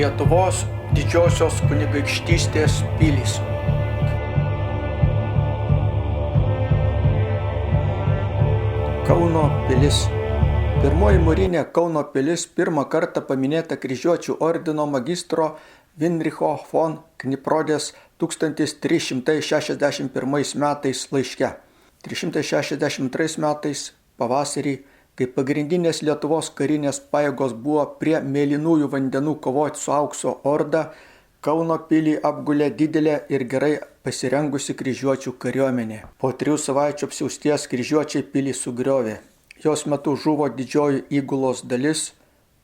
Lietuvos didžiosios kunigaikštystės pilys. Kauno pilis. Pirmoji mūrinė Kauno pilis pirmą kartą paminėta Kryžiuočių ordino magistro Vinricho von Kniprodės 1361 metais laiške. 362 metais pavasarį, kai pagrindinės Lietuvos karinės pajėgos buvo prie Mėlynųjų vandenų kovoti su Aukso orda, Kauno pilį apgulė didelė ir gerai pasirengusi kryžiuočių kariuomenė. Po 3 savaičių apsiausties kryžiuočiai pilį sugriovė. Jos metu žuvo didžioji įgulos dalis,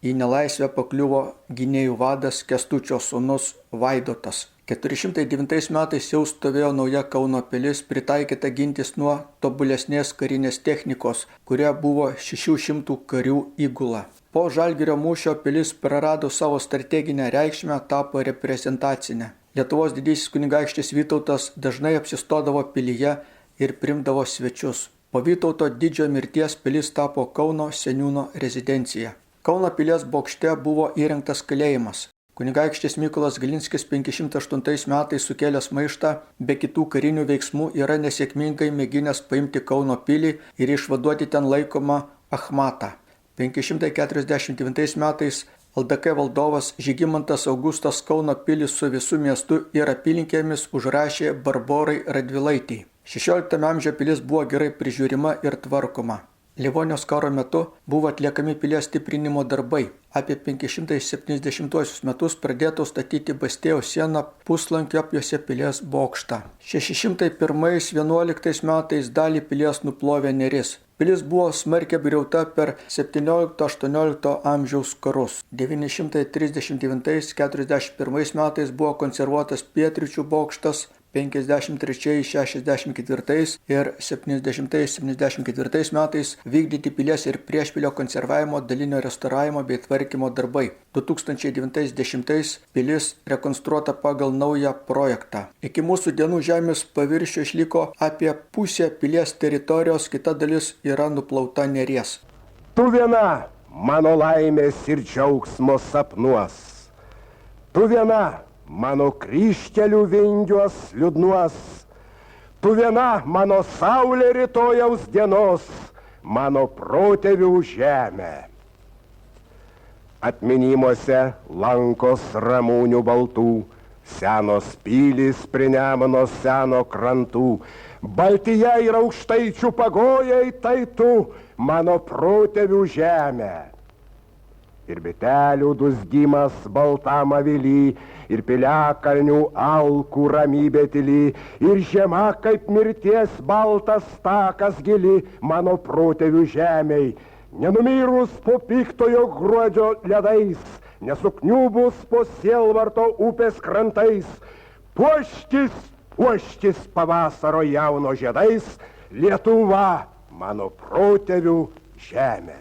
į nelaisvę pakliuvo gynėjų vadas Kęstučio sūnus Vaidotas. 409 metais jau stovėjo nauja Kauno pilis, pritaikyta gintis nuo tobulesnės karinės technikos, kuria buvo 600 karių įgula. Po Žalgirio mūšio pilis prarado savo strateginę reikšmę, tapo reprezentacinę. Lietuvos didysis kunigaikštis Vytautas dažnai apsistodavo pilyje ir primdavo svečius. Po Vytauto didžiojo mirties pilis tapo Kauno seniūno rezidencija. Kauno pilies bokšte buvo įrengtas kalėjimas. Kunigaikštis Mykolas Glinskis 508 metais sukėlęs maištą, be kitų karinių veiksmų yra nesėkmingai mėginęs paimti Kauno pilį ir išvaduoti ten laikomą Achmatą. 549 metais LDK valdovas Žygimantas Augustas Kauno pilį su visu miestu ir apylinkėmis užrašė Barborai Radvilaitei. 16 amžiuje pilis buvo gerai prižiūrima ir tvarkoma. Livonijos karo metu buvo atliekami pilies stiprinimo darbai. Apie 570 metus pradėtų statyti Bastėjos sieną Puslankio apjuose pilies bokštą. 601-11 metais dalį pilies nuplovė Neris. Pilis buvo smarkiai apgriauta per 17-18 amžiaus karus. 939-41 metais buvo konservuotas pietryčių bokštas, 53-64 ir 70-74 metais vykdyti pilies ir priešpilio konservavimo, dalinio restauravimo bei tvarkymo darbai. 2090 pilis rekonstruota pagal naują projektą. Iki mūsų dienų žemės paviršių išliko apie pusę pilies teritorijos, kita dalis yra nuplauta Neries. Tu viena mano laimės ir džiaugsmo sapnuos. Tu viena mano kryžkelių vingiuos liūdnuos, tu viena mano saulė rytojaus dienos, mano protėvių žemė. Atminimuose lankos ramūnių baltų, senos pilys prie Nemuno seno krantų, Baltija ir aukštaičių pagojai, tai tu mano protėvių žemė. Ir bitelių dusgimas baltam avily, ir piliakalnių alkų ramybė tyli, ir žiema kaip mirties baltas takas gili mano protėvių žemei, nenumyrus po piktojo gruodžio ledais, nesukniubus po sielvarto upės krantais, puoštis, puoštis pavasaro jauno žiedais, Lietuva mano protėvių žemė.